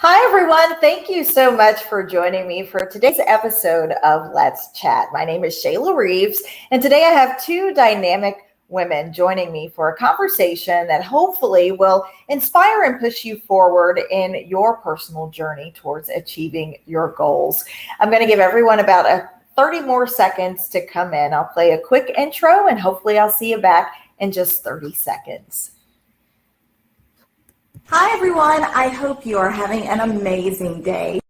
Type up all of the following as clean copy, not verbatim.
Hi, everyone. Thank you so much for joining me for today's episode of Let's Chat. My name is Shayla Reaves, and today I have two dynamic women joining me for a conversation that hopefully will inspire and push you forward in your personal journey towards achieving your goals. I'm going to give everyone about 30 more seconds to come in. I'll play a quick intro, and hopefully I'll see you back in just 30 seconds. Hi, everyone. I hope you are having an amazing day.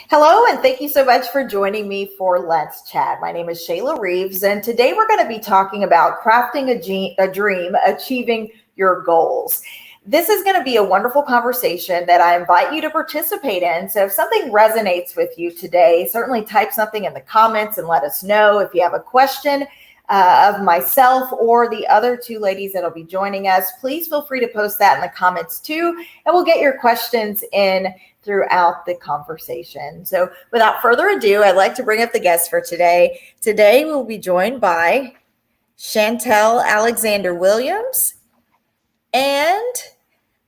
Hello, and thank you so much for joining me for Let's Chat. My name is Shayla Reaves, and today we're going to be talking about crafting a dream, achieving your goals. This is going to be a wonderful conversation that I invite you to participate in. So if something resonates with you today, certainly type something in the comments and let us know. If you have a question of myself or the other two ladies that'll be joining us, please feel free to post that in the comments too, and we'll get your questions in throughout the conversation. So without further ado, I'd like to bring up the guest for today. Today we'll be joined by Chantail Williams and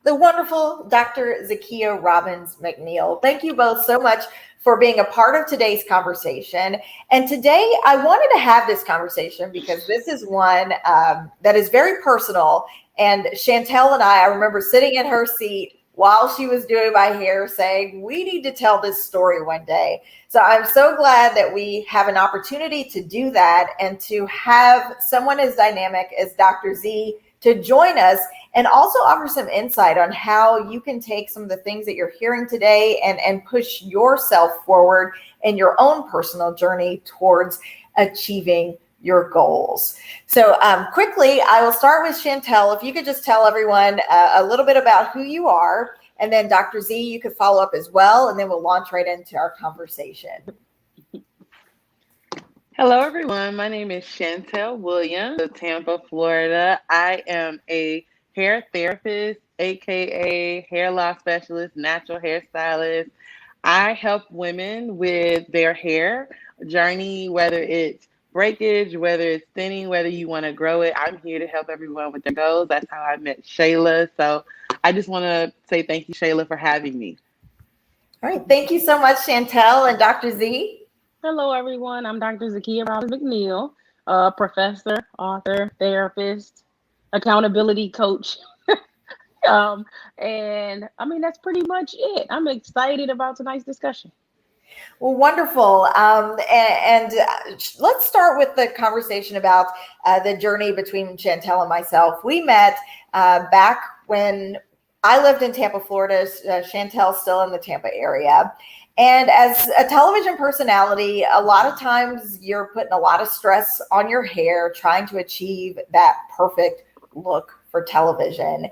the wonderful Dr. Zakia Robbins-McNeal. Thank you both so much for being a part of today's conversation. And today I wanted to have this conversation because this is one that is very personal. And Chantail and I remember sitting in her seat while she was doing my hair saying, we need to tell this story one day. So I'm so glad that we have an opportunity to do that and to have someone as dynamic as Dr. Z to join us and also offer some insight on how you can take some of the things that you're hearing today and push yourself forward in your own personal journey towards achieving your goals. So quickly, I will start with Chantail. If you could just tell everyone a little bit about who you are, and then Dr. Z, you could follow up as well, and then we'll launch right into our conversation. Hello, everyone. My name is Chantail Williams of Tampa, Florida. I am a hair therapist, aka hair loss specialist, natural hairstylist. I help women with their hair journey, whether it's breakage, whether it's thinning, whether you want to grow it. I'm here to help everyone with their goals. That's how I met Shayla. So I just want to say thank you, Shayla, for having me. All right. Thank you so much, Chantail. And Dr. Z? Hello, everyone. I'm Dr. Zakia Robbins-McNeal, professor, author, therapist, accountability coach. And I mean, that's pretty much it. I'm excited about tonight's discussion. Well, wonderful. And let's start with the conversation about the journey between Chantail and myself. We met back when I lived in Tampa, Florida. Chantail's still in the Tampa area. And as a television personality, a lot of times you're putting a lot of stress on your hair, trying to achieve that perfect look for television.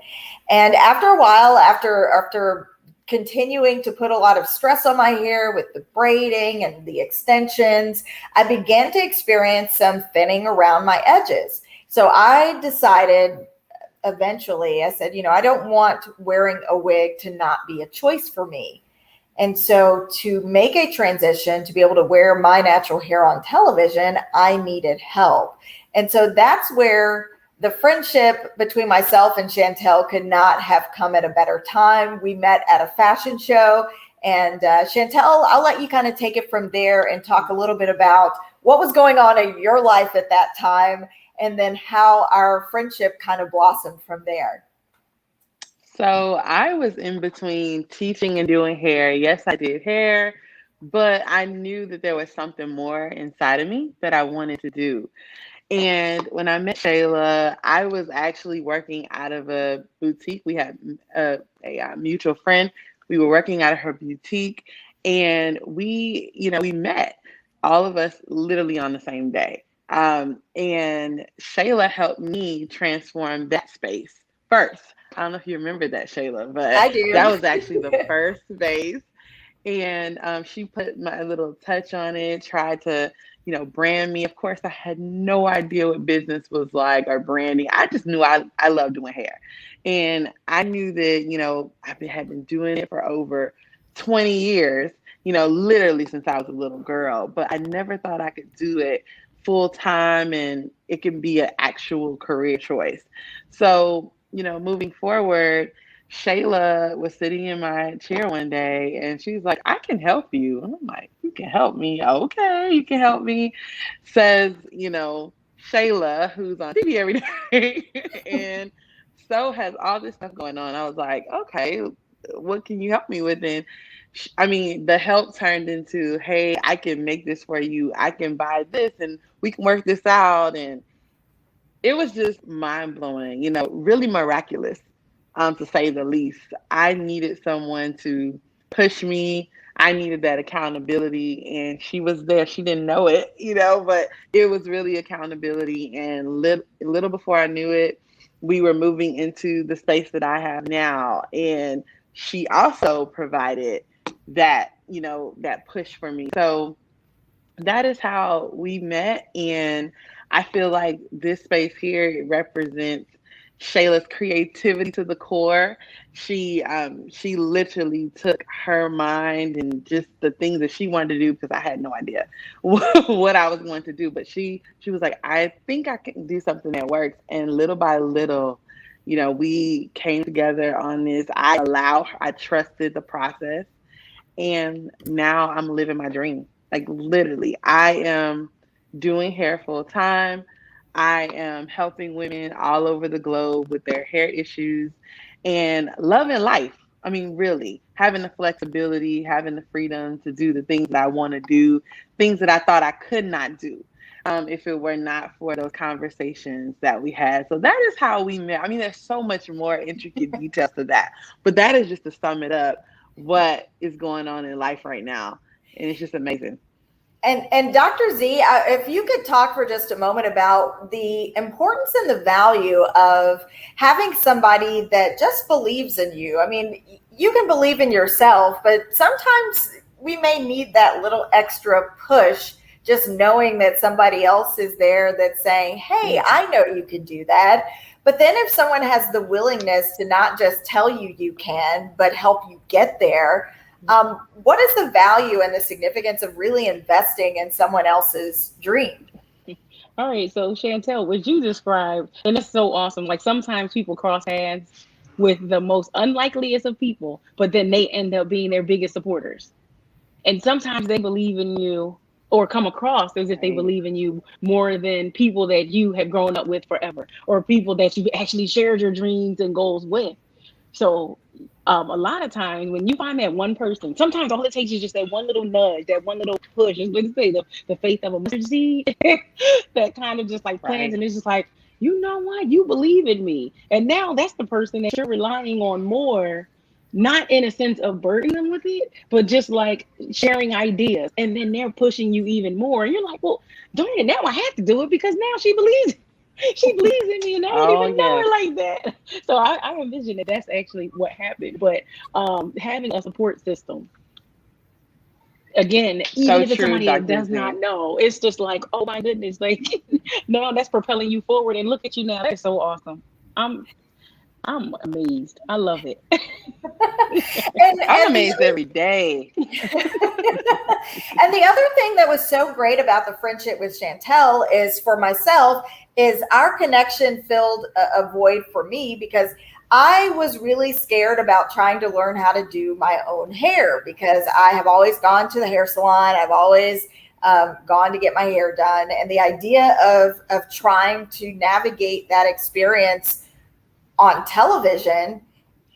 And after a while, after continuing to put a lot of stress on my hair with the braiding and the extensions, I began to experience some thinning around my edges. So I decided eventually, I said, I don't want wearing a wig to not be a choice for me. And so to make a transition, to be able to wear my natural hair on television, I needed help. And so that's where the friendship between myself and Chantail could not have come at a better time. We met at a fashion show. And Chantail, I'll let you kind of take it from there and talk a little bit about what was going on in your life at that time, and then how our friendship kind of blossomed from there. So I was in between teaching and doing hair. Yes, I did hair, but I knew that there was something more inside of me that I wanted to do. And when I met Shayla, I was actually working out of a boutique. We had a mutual friend. We were working out of her boutique, and we met all of us literally on the same day. And Shayla helped me transform that space first. I don't know if you remember that, Shayla, but I do. that was actually the first space. And she put my little touch on it, tried to, brand me. Of course, I had no idea what business was like or branding. I just knew I love doing hair. And I knew that, had been doing it for over 20 years, literally since I was a little girl. But I never thought I could do it full time and it can be an actual career choice. So, moving forward, Shayla was sitting in my chair one day and she's like, I can help you. And I'm like, you can help me? Okay, you can help me. Says, Shayla, who's on TV every day, and so has all this stuff going on. I was like, okay, what can you help me with? And the help turned into, hey, I can make this for you. I can buy this and we can work this out. And it was just mind blowing, really miraculous, to say the least. I needed someone to push me. I needed that accountability, and she was there. She didn't know it, but it was really accountability. And little before I knew it, we were moving into the space that I have now. And she also provided that, that push for me. So that is how we met. And I feel like this space here represents Shayla's creativity to the core. She literally took her mind and just the things that she wanted to do, because I had no idea what I was going to do. But she was like, I think I can do something that works. And little by little, we came together on this. I trusted the process. And now I'm living my dream. Like literally, I am doing hair full time. I am helping women all over the globe with their hair issues and loving life. I mean, really, having the flexibility, having the freedom to do the things that I want to do, things that I thought I could not do, if it were not for those conversations that we had. So that is how we met. I mean, there's so much more intricate details to that, but that is just to sum it up what is going on in life right now. And it's just amazing. And Dr. Z, if you could talk for just a moment about the importance and the value of having somebody that just believes in you. I mean, you can believe in yourself, but sometimes we may need that little extra push, just knowing that somebody else is there that's saying, hey, I know you can do that. But then if someone has the willingness to not just tell you you can, but help you get there, what is the value and the significance of really investing in someone else's dream? All right, so Chantail, what you described, and it's so awesome. Like sometimes people cross paths with the most unlikeliest of people, but then they end up being their biggest supporters. And sometimes they believe in you or come across as if they believe in you more than people that you have grown up with forever, or people that you actually shared your dreams and goals with. So a lot of times when you find that one person, sometimes all it takes is just that one little nudge, that one little push. It's what to say, the faith of a mustard seed that kind of just like plants, and it's just like, you know what, you believe in me. And now that's the person that you're relying on more, not in a sense of burdening them with it, but just like sharing ideas. And then they're pushing you even more. And you're like, well, darn it, now I have to do it because now she believes in me and I don't even know her like that. So I envision that that's actually what happened. But having a support system, again, even if it's somebody that does not know, it's just like, oh my goodness, like, no, that's propelling you forward. And look at you now. That's so awesome. I'm amazed. I love it. I'm amazed every day. And the other thing that was so great about the friendship with Chantail is, for myself, is our connection filled a void for me, because I was really scared about trying to learn how to do my own hair, because I have always gone to the hair salon. I've always gone to get my hair done. And the idea of trying to navigate that experience on television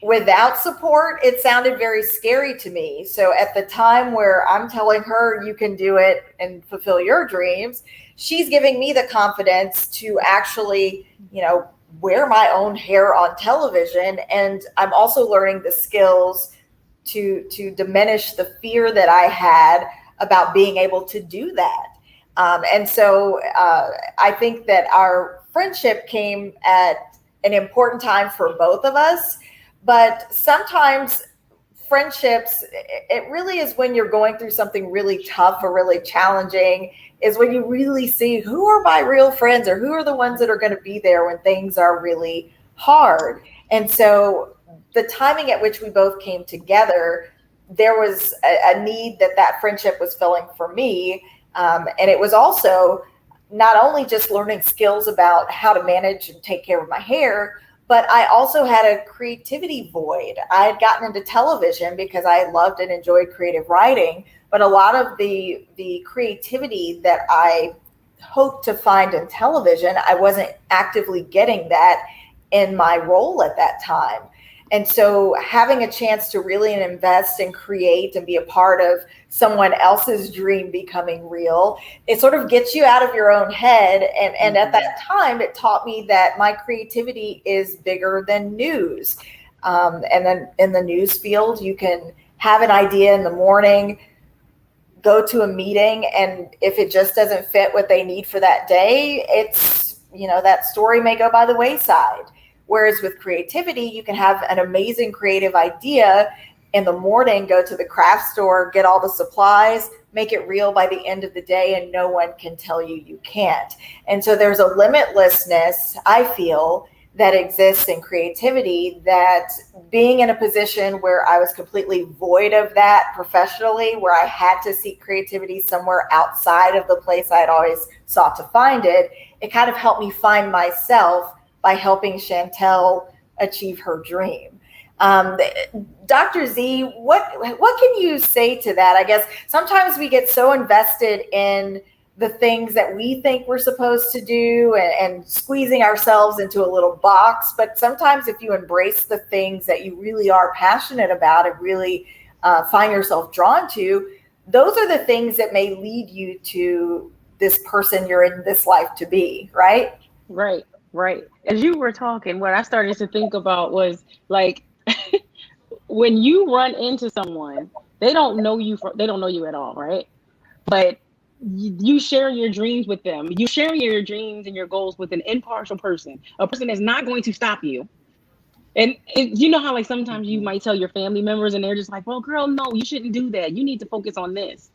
without support, it sounded very scary to me. So at the time where I'm telling her, you can do it and fulfill your dreams, she's giving me the confidence to actually, wear my own hair on television. And I'm also learning the skills to diminish the fear that I had about being able to do that. And so I think that our friendship came at an important time for both of us. But sometimes friendships, it really is when you're going through something really tough or really challenging, is when you really see who are my real friends or who are the ones that are going to be there when things are really hard. And so the timing at which we both came together, there was a need that friendship was filling for me. And it was also not only just learning skills about how to manage and take care of my hair, but I also had a creativity void. I had gotten into television because I loved and enjoyed creative writing, but a lot of the creativity that I hoped to find in television, I wasn't actively getting that in my role at that time. And so having a chance to really invest and create and be a part of someone else's dream becoming real, it sort of gets you out of your own head. And at that time, it taught me that my creativity is bigger than news. And then in the news field, you can have an idea in the morning, go to a meeting, and if it just doesn't fit what they need for that day, it's, that story may go by the wayside. Whereas with creativity, you can have an amazing creative idea in the morning, go to the craft store, get all the supplies, make it real by the end of the day, and no one can tell you can't. And so there's a limitlessness, I feel, that exists in creativity, that being in a position where I was completely void of that professionally, where I had to seek creativity somewhere outside of the place I had always sought to find it, it kind of helped me find myself by helping Chantail achieve her dream. Dr. Z, what can you say to that? I guess sometimes we get so invested in the things that we think we're supposed to do and squeezing ourselves into a little box. But sometimes if you embrace the things that you really are passionate about and really find yourself drawn to, those are the things that may lead you to this person you're in this life to be, right? Right. As you were talking, what I started to think about was like, when you run into someone, they don't know you at all, right? But you share your dreams with them. You share your dreams and your goals with an impartial person, a person that's not going to stop you. And you know how like sometimes you might tell your family members and they're just like, well, girl, no, you shouldn't do that. You need to focus on this.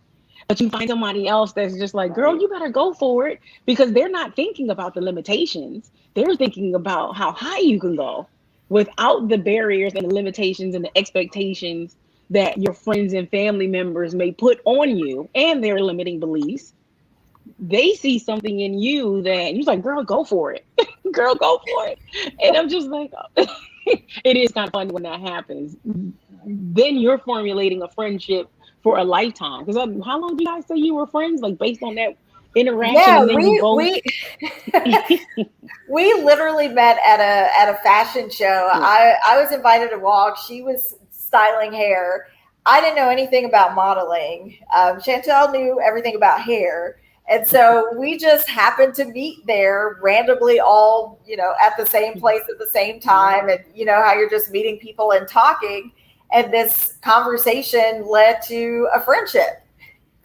But you find somebody else that's just like, girl, you better go for it, because they're not thinking about the limitations. They're thinking about how high you can go without the barriers and the limitations and the expectations that your friends and family members may put on you and their limiting beliefs. They see something in you that you're like, girl, go for it. Girl, go for it. And I'm just like, it is kind of fun when that happens. Then you're formulating a friendship for a lifetime. Because how long do you guys say you were friends? Like based on that interaction? Yeah, and then you both... we literally met at a fashion show. Yeah. I was invited to walk. She was styling hair. I didn't know anything about modeling. Chantail knew everything about hair. And so we just happened to meet there randomly, all, at the same place at the same time. And you know how you're just meeting people and talking. And this conversation led to a friendship.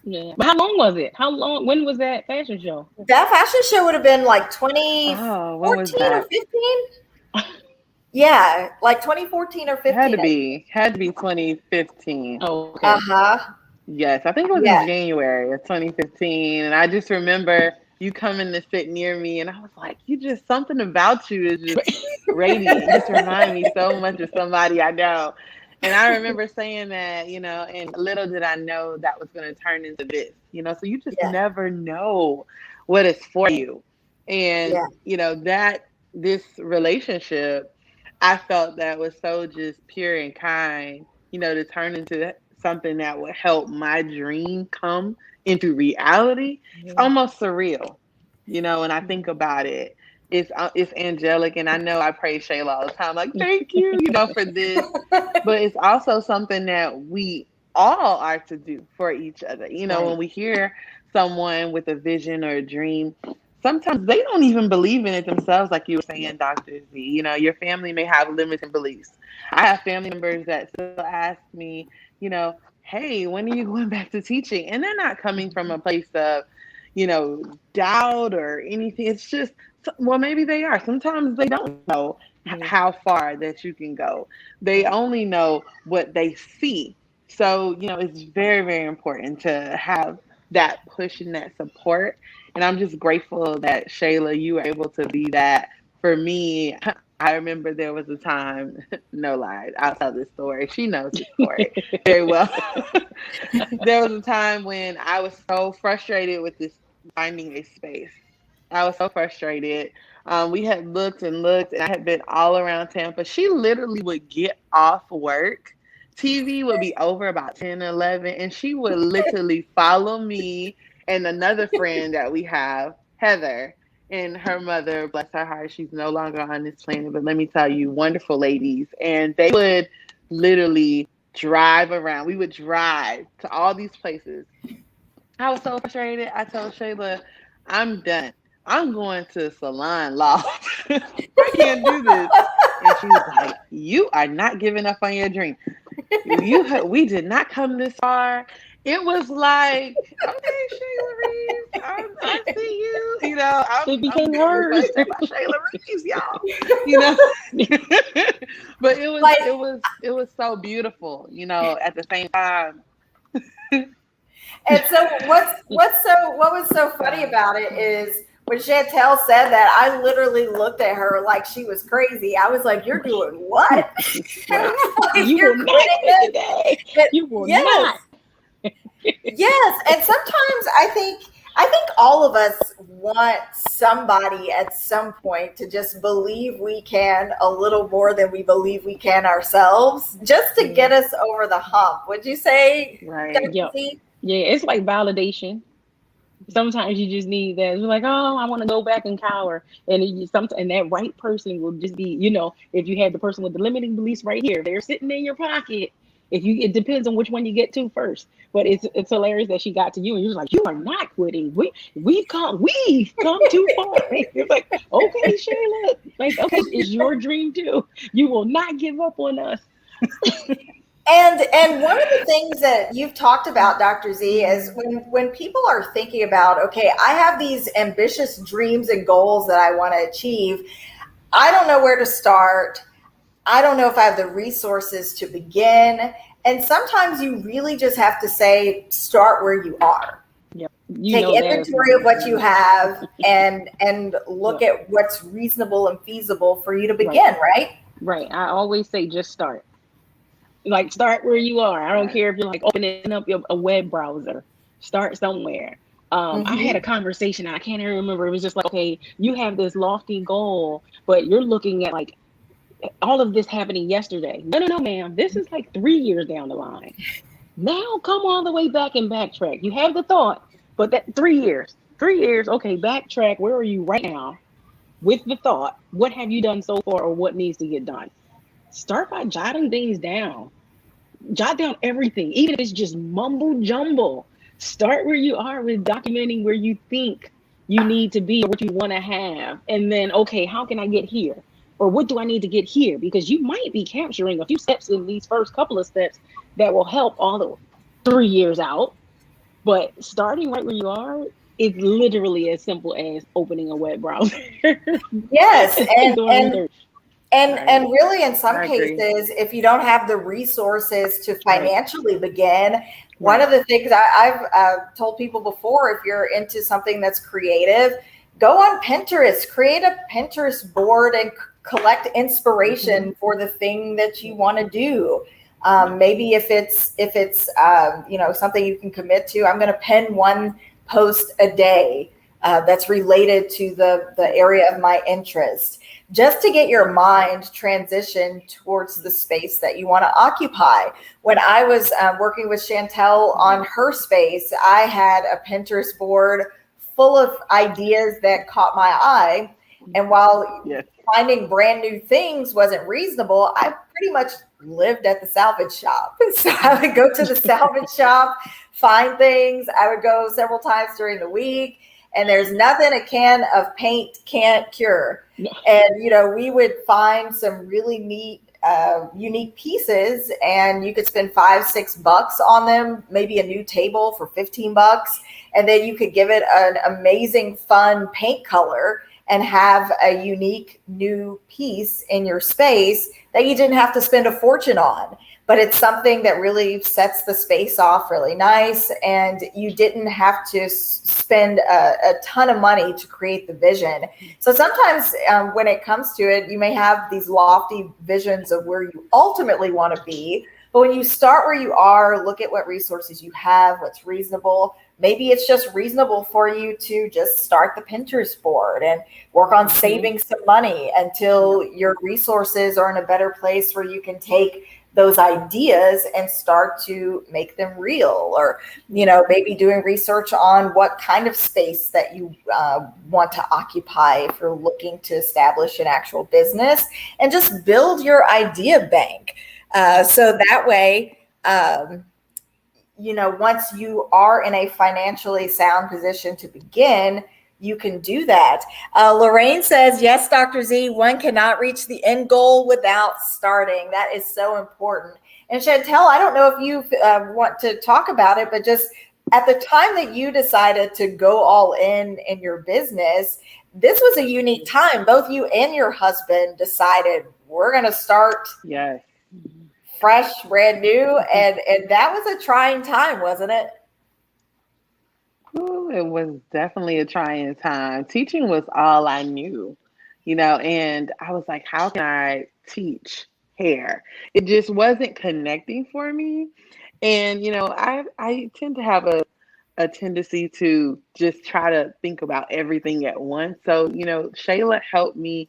Yeah. But how long was it? When was that fashion show? That fashion show would have been like 2014 or 15. Yeah, like 2014 or 15. Had to be 2015. Oh, okay. Yes, I think it was in January of 2015. And I just remember you coming to sit near me, and I was like, something about you is just radiant. You just remind me so much of somebody I know. And I remember saying that, and little did I know that was going to turn into this, so you just never know what is for you. And, that this relationship, I felt that was so just pure and kind, to turn into something that would help my dream come into reality. It's almost surreal, when I think about it. It's angelic, and I know I praise Shayla all the time, like, thank you, for this. But it's also something that we all are to do for each other. When we hear someone with a vision or a dream, sometimes they don't even believe in it themselves, like you were saying, Dr. Z. Your family may have limiting beliefs. I have family members that still ask me, hey, when are you going back to teaching? And they're not coming from a place of, doubt or anything. It's just, well, maybe they are. Sometimes they don't know how far that you can go. They only know what they see. So, it's very, very important to have that push and that support. And I'm just grateful that, Shayla, you were able to be that for me. I remember there was a time, no lies, I'll tell this story. She knows this story very well. There was a time when I was so frustrated with this finding a space. I was so frustrated. We had looked and looked, and I had been all around Tampa. She literally would get off work. TV would be over about 10, 11, and she would literally follow me and another friend that we have, Heather, and her mother, bless her heart, she's no longer on this planet, but let me tell you, wonderful ladies. And they would literally drive around. We would drive to all these places. I was so frustrated. I told Shayla, I'm done. I'm going to salon loft. I can't do this. And she was like, you are not giving up on your dream. We did not come this far. It was like, okay, Shayla Reaves, I see you. It became hers. Shayla Reaves, y'all. But it was so beautiful. At the same time. And so what was so funny about it is when Chantail said that, I literally looked at her like she was crazy. I was like, you're doing what? Like, you will not today. You will not. Yes. And sometimes I think all of us want somebody at some point to just believe we can a little more than we believe we can ourselves, just to get us over the hump. Would you say? Right. Yeah. Yeah, it's like validation. Sometimes you just need that. You're like, oh, I want to go back and cower. And that right person will just be, if you have the person with the limiting beliefs right here, they're sitting in your pocket. It depends on which one you get to first. But it's hilarious that she got to you and you're just like, you are not quitting. We've come too far. It's like, okay, Shayla, like, okay, it's your dream too. You will not give up on us. And one of the things that you've talked about, Dr. Z, is when people are thinking about, okay, I have these ambitious dreams and goals that I want to achieve. I don't know where to start. I don't know if I have the resources to begin. And sometimes you really just have to say, start where you are. Yep. Take inventory of what you have and look at what's reasonable and feasible for you to begin, right? Right. I always say, just start. Like, start where you are. I don't care if you're like opening up a web browser. Start somewhere. I had a conversation, and I can't even remember. It was just like, okay, you have this lofty goal, but you're looking at like all of this happening yesterday. No, ma'am. This is like 3 years down the line. Now come all the way back and backtrack. You have the thought, but that 3 years. 3 years, okay, backtrack. Where are you right now with the thought? What have you done so far, or what needs to get done? Start by jotting things down. Jot down everything, even if it's just mumble jumble. Start where you are with documenting where you think you need to be or what you want to have. And then, okay, how can I get here? Or what do I need to get here? Because you might be capturing a few steps in these first couple of steps that will help all the 3 years out. But starting right where you are is literally as simple as opening a web browser. Yes. And really, in some cases, if you don't have the resources to financially begin, one of the things I've told people before, if you're into something that's creative, go on Pinterest, create a Pinterest board and collect inspiration for the thing that you want to do. Maybe if it's something you can commit to, I'm going to pen one post a day that's related to the area of my interest, just to get your mind transitioned towards the space that you want to occupy. When I was working with Chantail on her space, I had a Pinterest board full of ideas that caught my eye. And while finding brand new things wasn't reasonable, I pretty much lived at the salvage shop. So I would go to the salvage shop, find things. I would go several times during the week. and there's nothing a can of paint can't cure. And, we would find some really neat, unique pieces, and you could spend $5-6 on them, maybe a new table for $15. And then you could give it an amazing, fun paint color and have a unique new piece in your space that you didn't have to spend a fortune on. But it's something that really sets the space off really nice, and you didn't have to spend a ton of money to create the vision. So sometimes when it comes to it, you may have these lofty visions of where you ultimately want to be. But when you start where you are, look at what resources you have, what's reasonable. Maybe it's just reasonable for you to just start the Pinterest board and work on saving some money until your resources are in a better place where you can take those ideas and start to make them real, or maybe doing research on what kind of space that you want to occupy if you're looking to establish an actual business, and just build your idea bank, so that way once you are in a financially sound position to begin, you can do that. Lorraine says, yes, Dr. Z, one cannot reach the end goal without starting. That is so important. And Chantail, I don't know if you want to talk about it, but just at the time that you decided to go all in your business, this was a unique time. Both you and your husband decided we're going to start fresh, brand new. And that was a trying time, wasn't it? Ooh, it was definitely a trying time. Teaching was all I knew, and I was like, how can I teach hair? It just wasn't connecting for me. And, I tend to have a tendency to just try to think about everything at once. So, Shayla helped me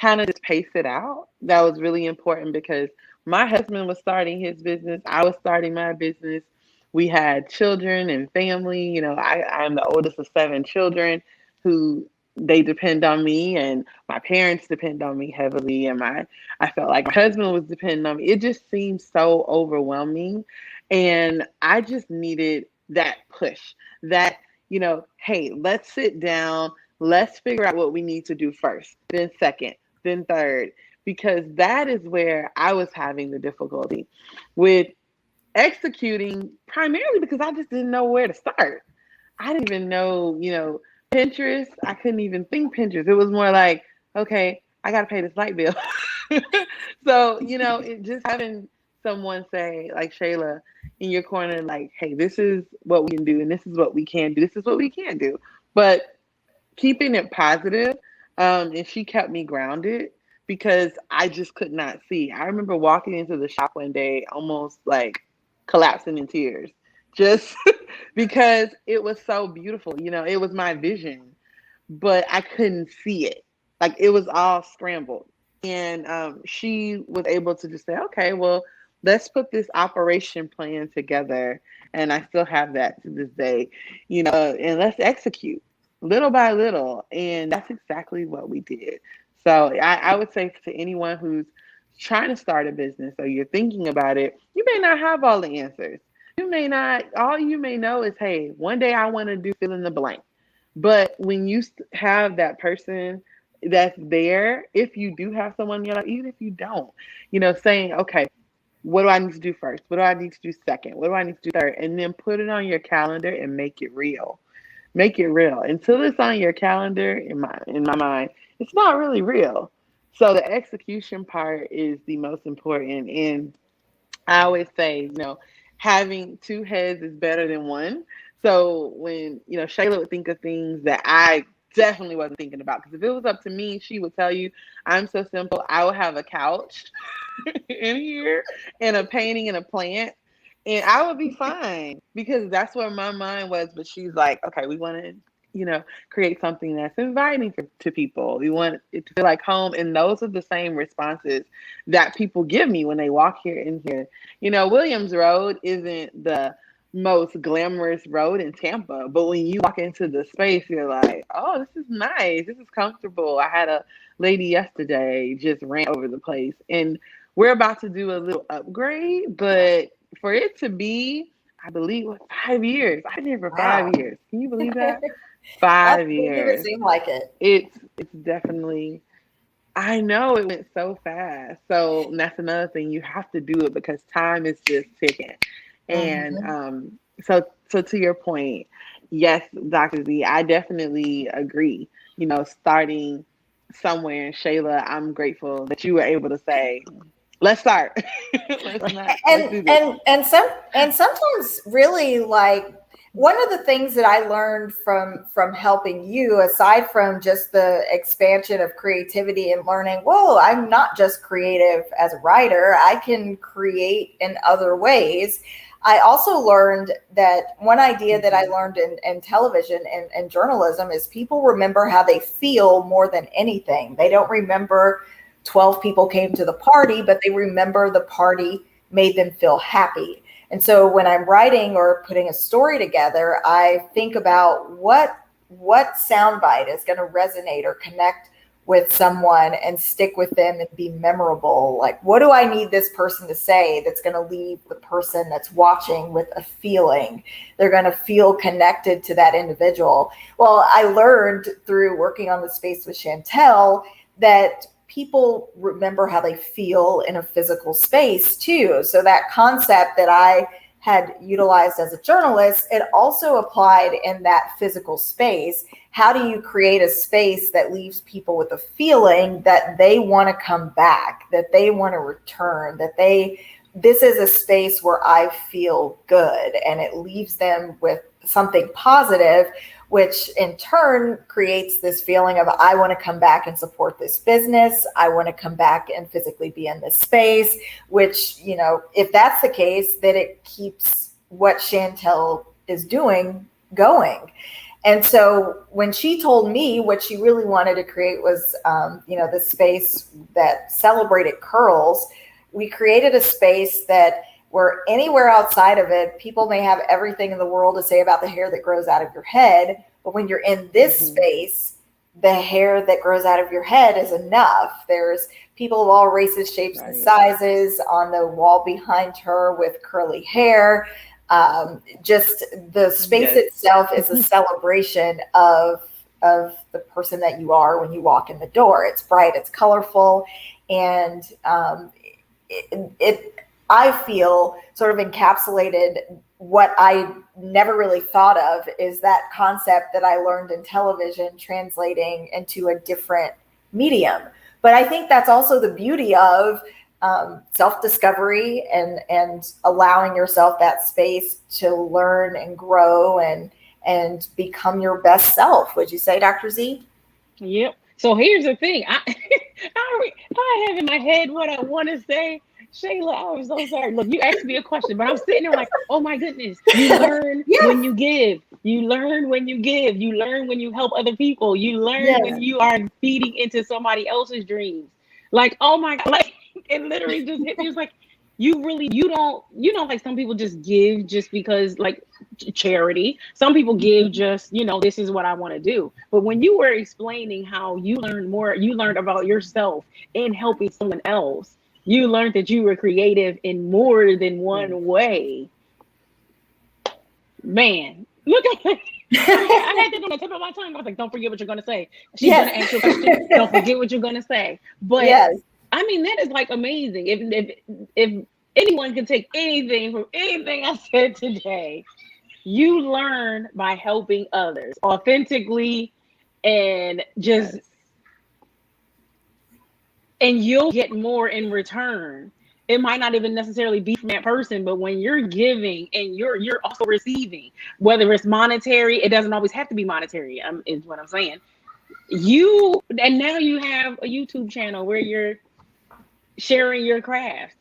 kind of just pace it out. That was really important because my husband was starting his business. I was starting my business. We had children and family. I'm the oldest of 7 children who they depend on me, and my parents depend on me heavily. And I felt like my husband was depending on me. It just seemed so overwhelming. And I just needed that push that, hey, let's sit down. Let's figure out what we need to do first, then second, then third, because that is where I was having the difficulty with executing, primarily because I just didn't know where to start. I didn't even know, Pinterest. I couldn't even think Pinterest. It was more like, okay, I got to pay this light bill. So, it just having someone say, like Shayla, in your corner, like, hey, this is what we can do, and this is what we can do. This is what we can't do. But keeping it positive, and she kept me grounded because I just could not see. I remember walking into the shop one day, almost like collapsing in tears, just because it was so beautiful. It was my vision, but I couldn't see it. Like, it was all scrambled. And she was able to just say, okay, well, let's put this operation plan together. And I still have that to this day, and let's execute little by little. And that's exactly what we did. So I would say to anyone who's trying to start a business or you're thinking about it, you may not have all the answers. All you may know is, hey, one day I want to do fill in the blank. But when you have that person that's there, if you do have someone, even if you don't, saying, okay, what do I need to do first? What do I need to do second? What do I need to do third? And then put it on your calendar and make it real. Make it real. Until it's on your calendar, in my mind, it's not really real. So the execution part is the most important. And I always say, having 2 heads is better than one. So when, Shayla would think of things that I definitely wasn't thinking about, because if it was up to me, she would tell you, I'm so simple. I would have a couch in here and a painting and a plant, and I would be fine because that's where my mind was. But she's like, okay, we want to, create something that's inviting to people. We want it to feel like home. And those are the same responses that people give me when they walk in here. Williams Road isn't the most glamorous road in Tampa, but when you walk into the space, you're like, oh, this is nice. This is comfortable. I had a lady yesterday just ran over the place, and we're about to do a little upgrade, but for it to be, I believe, 5 years. I've been here for 5 years. Can you believe that? 5 Absolutely would years. seem like it. It's definitely. I know it went so fast. So that's another thing. You have to do it because time is just ticking. And Mhm. so to your point, yes, Dr. Z, I definitely agree. Starting somewhere, and Shayla, I'm grateful that you were able to say, let's start. Let's and do this. and sometimes really like one of the things that I learned from helping you, aside from just the expansion of creativity and learning, whoa, I'm not just creative as a writer, I can create in other ways. I also learned that one idea that I learned in television and journalism is people remember how they feel more than anything. They don't remember 12 people came to the party, but they remember the party made them feel happy. And so when I'm writing or putting a story together, I think about what soundbite is going to resonate or connect with someone and stick with them and be memorable. Like, what do I need this person to say that's going to leave the person that's watching with a feeling? They're going to feel connected to that individual. Well, I learned through working on the space with Chantail that people remember how they feel in a physical space too. So that concept that I had utilized as a journalist, it also applied in that physical space. How do you create a space that leaves people with a feeling that they want to come back, that they want to return, that this is a space where I feel good, and it leaves them with something positive, which in turn creates this feeling of, I want to come back and support this business. I want to come back and physically be in this space, which, if that's the case, then it keeps what Chantail is doing going. And so when she told me what she really wanted to create was, the space that celebrated curls, we created a space that where anywhere outside of it, people may have everything in the world to say about the hair that grows out of your head. But when you're in this space, the hair that grows out of your head is enough. There's people of all races, shapes, and sizes on the wall behind her with curly hair. Just the space itself is a celebration of the person that you are when you walk in the door. It's bright, it's colorful, and I feel sort of encapsulated what I never really thought of is that concept that I learned in television translating into a different medium. But I think that's also the beauty of self-discovery and allowing yourself that space to learn and grow and become your best self. Would you say, Dr. Z? Yep. So here's the thing. I have in my head what I want to say. Shayla, I'm so sorry. Look, you asked me a question, but I'm sitting there like, oh my goodness. You learn when you give. You learn when you give. You learn when you help other people. You learn when you are feeding into somebody else's dreams. Like, oh my God. Like, it literally just hit me. It's like, you don't like some people just give just because like charity. Some people give just, this is what I want to do. But when you were explaining how you learned about yourself in helping someone else, you learned that you were creative in more than one way. Man, look at me. I had that on the tip of my tongue. I was like, don't forget what you're going to say. She's going to ask you a question. Don't forget what you're going to say. But I mean, that is like amazing. If anyone can take anything from anything I said today, you learn by helping others authentically and just, and you'll get more in return. It might not even necessarily be from that person, but when you're giving and you're also receiving, whether it's monetary, it doesn't always have to be monetary, is what I'm saying. And now you have a YouTube channel where you're sharing your craft.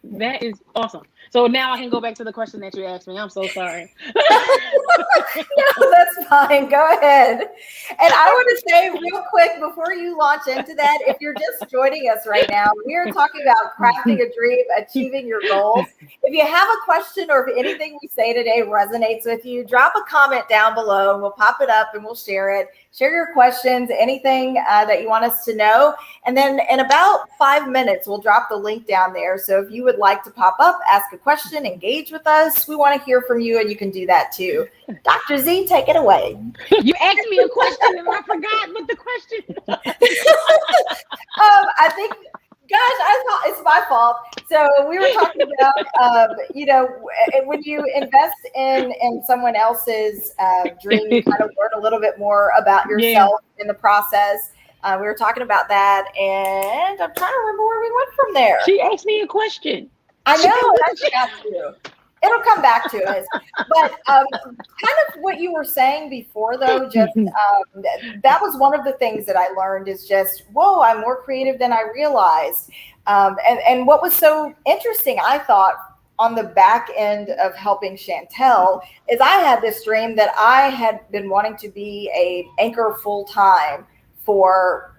That is awesome. So now I can go back to the question that you asked me. I'm so sorry. No, that's fine. Go ahead. And I want to say real quick before you launch into that, if you're just joining us right now, we are talking about crafting a dream, achieving your goals. If you have a question or if anything we say today resonates with you, drop a comment down below and we'll pop it up and we'll share it. Share your questions, anything that you want us to know. And then in about 5 minutes, we'll drop the link down there. So if you would like to pop up, ask a question, engage with us, we want to hear from you, and you can do that too. Dr. Z, take it away. You asked me a question and I forgot what the question was. I think, gosh, I thought it's my fault. So we were talking about, when you invest in someone else's dream, you kind of learn a little bit more about yourself in the process. We were talking about that, and I'm trying to remember where we went from there. She asked me a question. I know, and I forgot to. It'll come back to us. But kind of what you were saying before, though, just that was one of the things that I learned is just, whoa, I'm more creative than I realized. And what was so interesting, I thought, on the back end of helping Chantail is I had this dream that I had been wanting to be an anchor full time for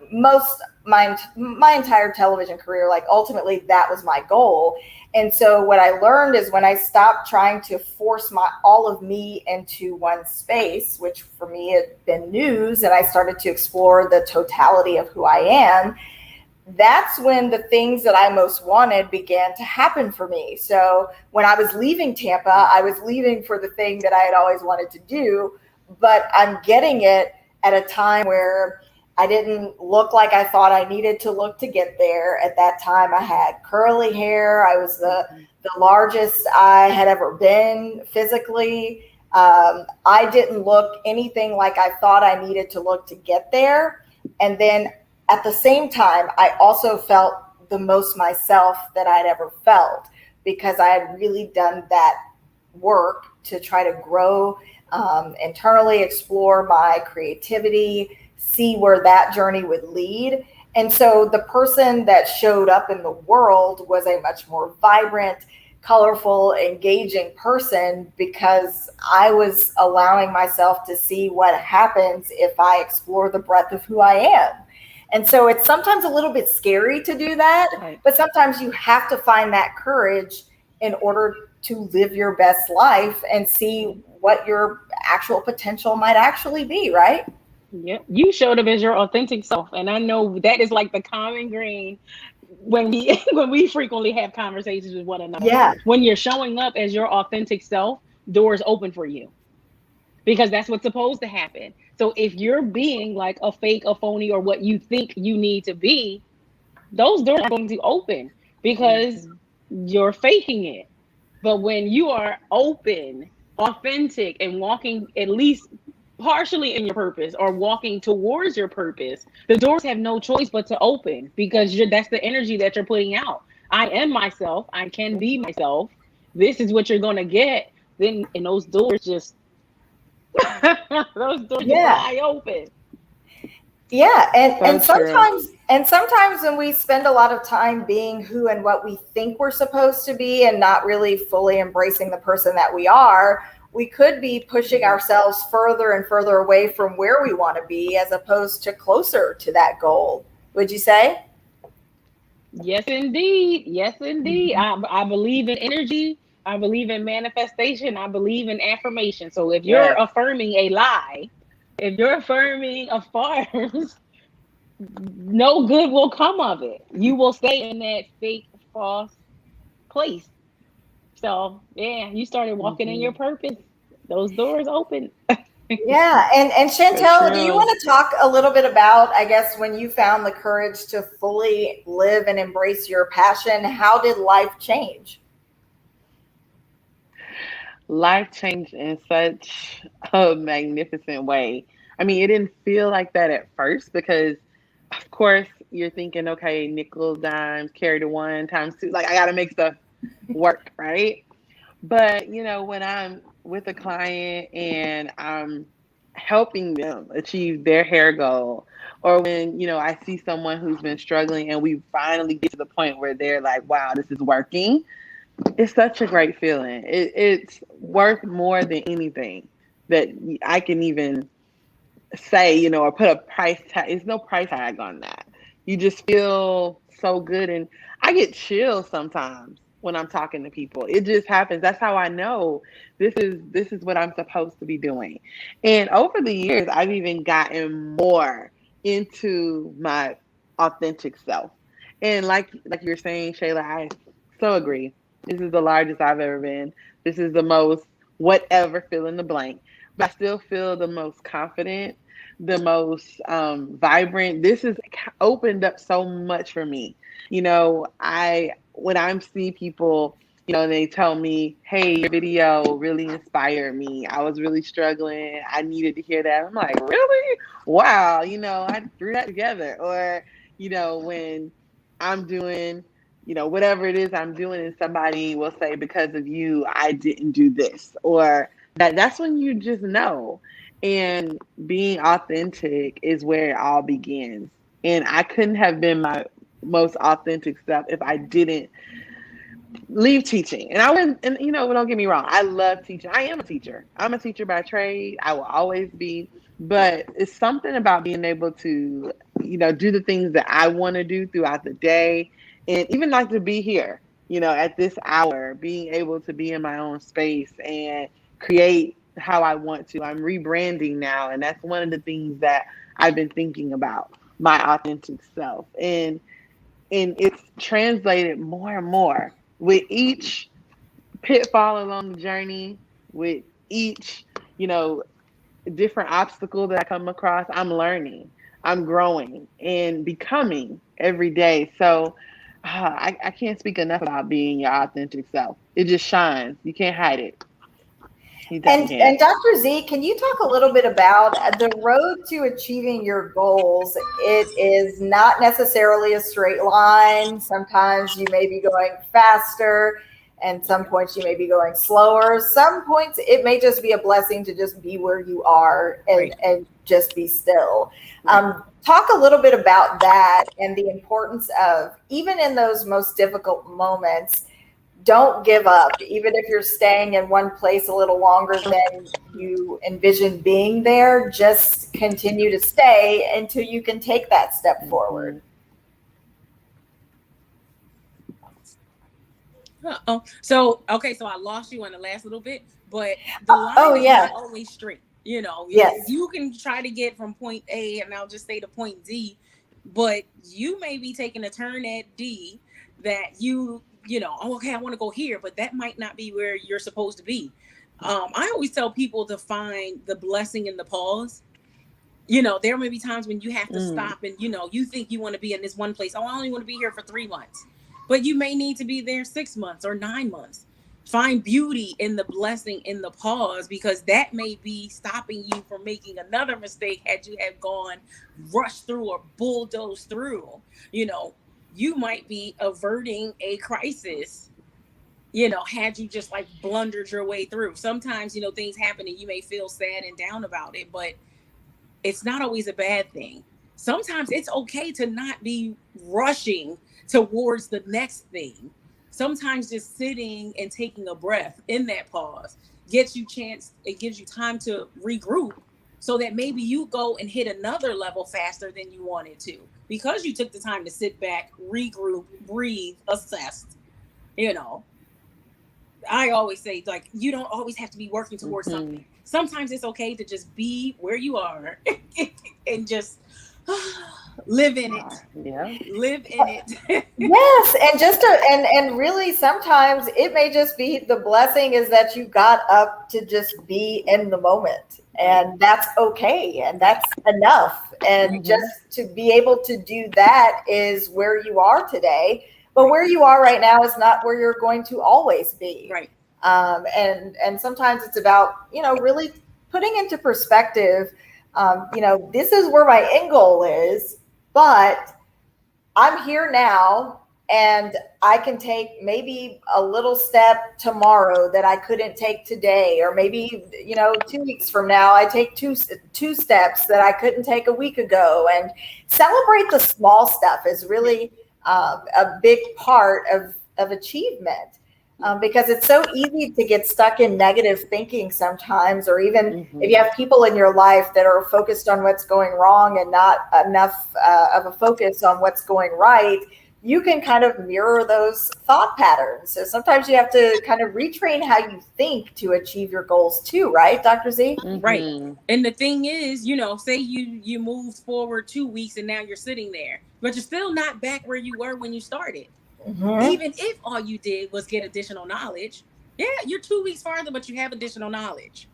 my entire television career. Like ultimately that was my goal. And so what I learned is when I stopped trying to force all of me into one space, which for me had been news, and I started to explore the totality of who I am, that's when the things that I most wanted began to happen for me. So when I was leaving Tampa, I was leaving for the thing that I had always wanted to do, but I'm getting it at a time where I didn't look like I thought I needed to look to get there. At that time, I had curly hair. I was the largest I had ever been physically. I didn't look anything like I thought I needed to look to get there. And then at the same time, I also felt the most myself that I'd ever felt because I had really done that work to try to grow internally, explore my creativity, see where that journey would lead. And so the person that showed up in the world was a much more vibrant, colorful, engaging person because I was allowing myself to see what happens if I explore the breadth of who I am. And so it's sometimes a little bit scary to do that, right, but sometimes you have to find that courage in order to live your best life and see what your actual potential might actually be, right? Yeah, you showed up as your authentic self, and I know that is like the common grain when we frequently have conversations with one another. Yeah, when you're showing up as your authentic self, doors open for you because that's what's supposed to happen. So if you're being like a fake, a phony, or what you think you need to be, those doors are going to open because you're faking it. But when you are open, authentic, and walking at least partially in your purpose or walking towards your purpose, the doors have no choice but to open because that's the energy that you're putting out. I am myself. I can be myself. This is what you're going to get. Then, and those doors just, those doors just fly open. Yeah. And sometimes when we spend a lot of time being who and what we think we're supposed to be and not really fully embracing the person that we are, we could be pushing ourselves further and further away from where we want to be as opposed to closer to that goal. Would you say? Yes, indeed. Yes, indeed. I believe in energy. I believe in manifestation. I believe in affirmation. So if you're affirming a lie, if you're affirming a farce, no good will come of it. You will stay in that fake, false place. So yeah, you started walking in your purpose. Those doors open. Yeah. And Chantail, do you want to talk a little bit about, I guess, when you found the courage to fully live and embrace your passion, how did life change? Life changed in such a magnificent way. I mean, it didn't feel like that at first because, of course, you're thinking, okay, nickels, dimes, carry the one times two. Like, I got to make stuff work, right? But, when I'm with a client and I'm helping them achieve their hair goal, or when, I see someone who's been struggling and we finally get to the point where they're like, wow, this is working. It's such a great feeling. It's worth more than anything that I can even say, or put a price tag. There's no price tag on that. You just feel so good. And I get chills sometimes when I'm talking to people. It just happens. That's how I know this is what I'm supposed to be doing. And over the years, I've even gotten more into my authentic self. And like you're saying, Shayla, I So agree. This is the largest I've ever been. This is the most whatever, fill in the blank. But I still feel the most confident, the most vibrant. This has opened up so much for me. You know, when I see people, you know, and they tell me, hey, your video really inspired me. I was really struggling. I needed to hear that. I'm like, really? Wow. You know, I threw that together. Or, you know, when I'm doing, you know, whatever it is I'm doing, and somebody will say, because of you, I didn't do this. Or that's when you just know. And being authentic is where it all begins. And I couldn't have been my most authentic self if I didn't leave teaching. And I wouldn't, and you know, don't get me wrong, I love teaching. I am a teacher. I'm a teacher by trade. I will always be. But it's something about being able to, you know, do the things that I want to do throughout the day. And even like to be here, you know, at this hour, being able to be in my own space and create how I want to. I'm rebranding now. And that's one of the things that I've been thinking about, my authentic self. And it's translated more and more with each pitfall along the journey, with each, you know, different obstacle that I come across. I'm learning, I'm growing and becoming every day. So I can't speak enough about being your authentic self. It just shines. You can't hide it. And Dr. Z, can you talk a little bit about the road to achieving your goals? It is not necessarily a straight line. Sometimes you may be going faster, and some points you may be going slower. Some points it may just be a blessing to just be where you are and just be still. Talk a little bit about that and the importance of, even in those most difficult moments, don't give up. Even if you're staying in one place a little longer than you envision being there, just continue to stay until you can take that step forward. So I lost you on the last little bit, but the line is not always straight. You know, you can try to get from point A, and I'll just say to point Z, but you may be taking a turn at D that you know, oh, okay, I want to go here, but that might not be where you're supposed to be. I always tell people to find the blessing in the pause. You know, there may be times when you have to stop and, you know, you think you want to be in this one place. Oh, I only want to be here for 3 months, but you may need to be there 6 months or 9 months. Find beauty in the blessing in the pause, because that may be stopping you from making another mistake had you have gone rush through or bulldoze through. You know, you might be averting a crisis, you know, had you just like blundered your way through. Sometimes, you know, things happen and you may feel sad and down about it, but it's not always a bad thing. Sometimes it's okay to not be rushing towards the next thing. Sometimes just sitting and taking a breath in that pause it gives you time to regroup, so that maybe you go and hit another level faster than you wanted to, because you took the time to sit back, regroup, breathe, assess. You know, I always say, like, you don't always have to be working towards something. Sometimes it's okay to just be where you are and just live in it. Live in it. Yes, and just and really sometimes it may just be the blessing is that you got up to just be in the moment, and that's okay, and that's enough. And just to be able to do that is where you are today. But where you are right now is not where you're going to always be. Right. And sometimes it's about, you know, really putting into perspective, you know, this is where my end goal is, but I'm here now, and I can take maybe a little step tomorrow that I couldn't take today, or maybe, you know, 2 weeks from now, I take two steps that I couldn't take a week ago. And celebrate the small stuff is really a big part of achievement, because it's so easy to get stuck in negative thinking sometimes, or even if you have people in your life that are focused on what's going wrong and not enough of a focus on what's going right, you can kind of mirror those thought patterns. So sometimes you have to kind of retrain how you think to achieve your goals too, right, Dr. Z? Right. And the thing is, you know, say you moved forward 2 weeks and now you're sitting there, but you're still not back where you were when you started. Even if all you did was get additional knowledge, yeah, you're 2 weeks farther, but you have additional knowledge.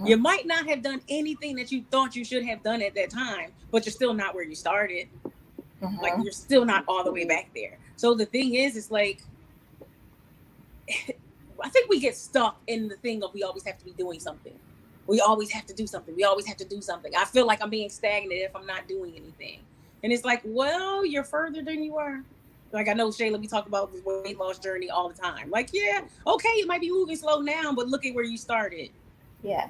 You might not have done anything that you thought you should have done at that time, but you're still not where you started. Like, you're still not all the way back there. So the thing is, it's like, I think we get stuck in the thing of we always have to be doing something. We always have to do something. We always have to do something. I feel like I'm being stagnant if I'm not doing anything. And it's like, well, you're further than you are. Like, I know, Shayla, we talk about the weight loss journey all the time. Like, yeah, okay, you might be moving slow now, but look at where you started. Yeah.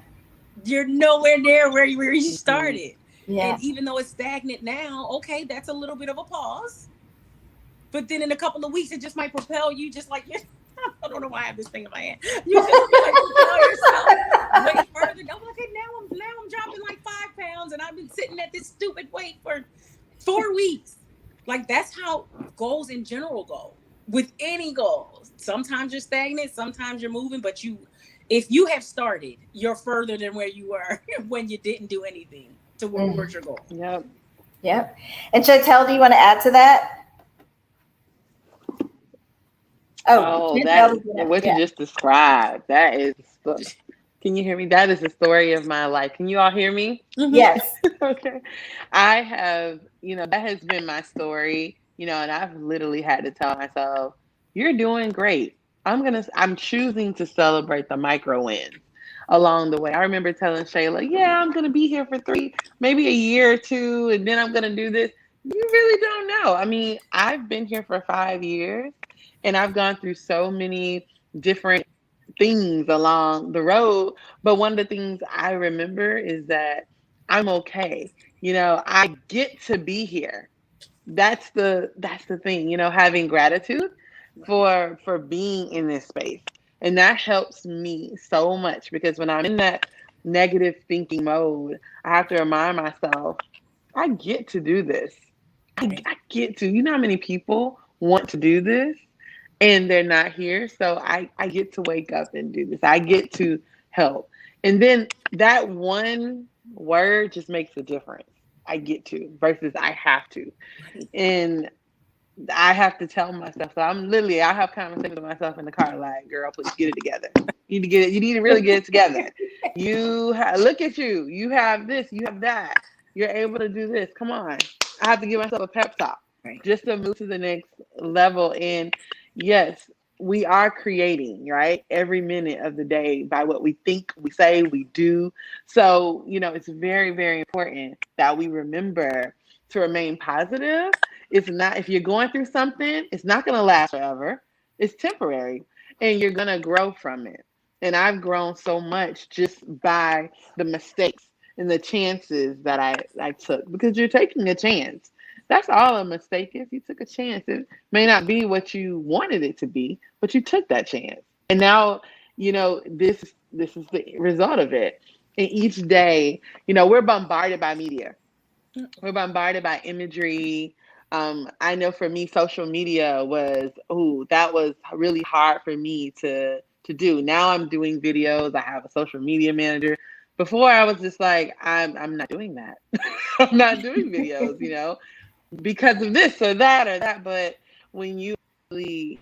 You're nowhere near where you started. Yeah. And even though it's stagnant now, okay, that's a little bit of a pause. But then in a couple of weeks, it just might propel you just like, I don't know why I have this thing in my hand. You just like propel yourself way further. I'm like, okay, now I'm dropping like 5 pounds and I've been sitting at this stupid weight for 4 weeks. Like, that's how goals in general go with any goals. Sometimes you're stagnant, sometimes you're moving, but if you have started, you're further than where you were when you didn't do anything towards your goal. Yep. Yep. And Chantail, do you want to add to that? That what you just described. That is, can you hear me? That is the story of my life. Can you all hear me? Yes. Okay. I have, that has been my story, and I've literally had to tell myself, you're doing great. I'm choosing to celebrate the micro wins along the way. I remember telling Shayla, yeah, I'm going to be here for maybe a year or 2, and then I'm going to do this. You really don't know. I mean, I've been here for 5 years. And I've gone through so many different things along the road. But one of the things I remember is that I'm okay. I get to be here. That's the thing, having gratitude for being in this space. And that helps me so much because when I'm in that negative thinking mode, I have to remind myself, I get to do this. I get to. How many people want to do this? And they're not here. So I get to wake up and do this. I get to help. And then that one word just makes a difference. I get to versus I have to. And I have to tell myself. So I have conversations with myself in the car like, girl, please get it together. You need to really get it together. Look at you. You have this, you have that. You're able to do this. Come on. I have to give myself a pep talk just to move to the next level. And yes, we are creating, right? Every minute of the day by what we think, we say, we do. So, it's very, very important that we remember to remain positive. It's not, if you're going through something, it's not going to last forever. It's temporary and you're going to grow from it. And I've grown so much just by the mistakes and the chances that I took because you're taking a chance. That's all a mistake is. You took a chance. It may not be what you wanted it to be, but you took that chance. And now, this is the result of it. And each day, we're bombarded by media. We're bombarded by imagery. I know for me, social media that was really hard for me to do. Now I'm doing videos. I have a social media manager. Before I was just like, I'm not doing that. I'm not doing videos, because of this or that. But when you really...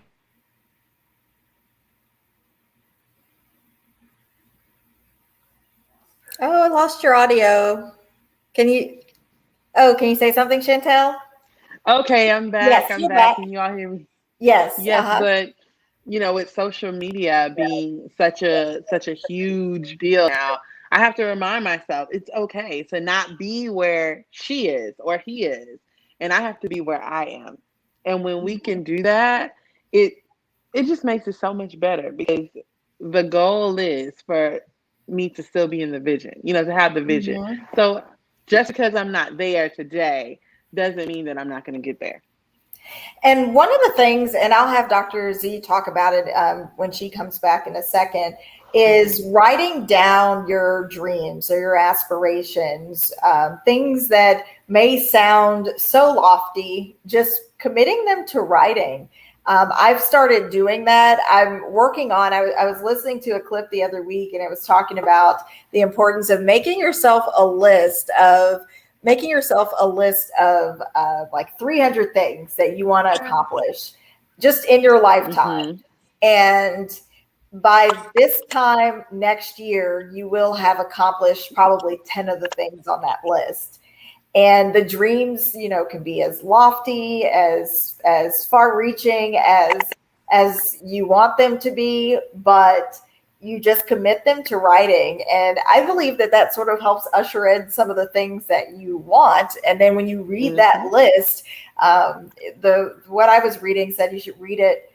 Oh, I lost your audio. Can you say something, Chantail? Okay, I'm back. I'm back. Can you all hear me? Yes. Yes, but with social media being such a huge deal now, I have to remind myself it's okay to not be where she is or he is. And I have to be where I am. And when we can do that, it just makes it so much better because the goal is for me to still be in the vision, to have the vision. Mm-hmm. So just because I'm not there today doesn't mean that I'm not going to get there. And one of the things, and I'll have Dr. Z talk about it when she comes back in a second, is writing down your dreams or your aspirations, things that may sound so lofty, just committing them to writing. I've started doing that. I'm working on, I was listening to a clip the other week and it was talking about the importance of making yourself a list of like 300 things that you want to accomplish. just in your lifetime. And by this time next year, you will have accomplished probably 10 of the things on that list. And the dreams, you know, can be as lofty, as far reaching as you want them to be, but you just commit them to writing. And I believe that sort of helps usher in some of the things that you want. And then when you read that list, what I was reading said you should read it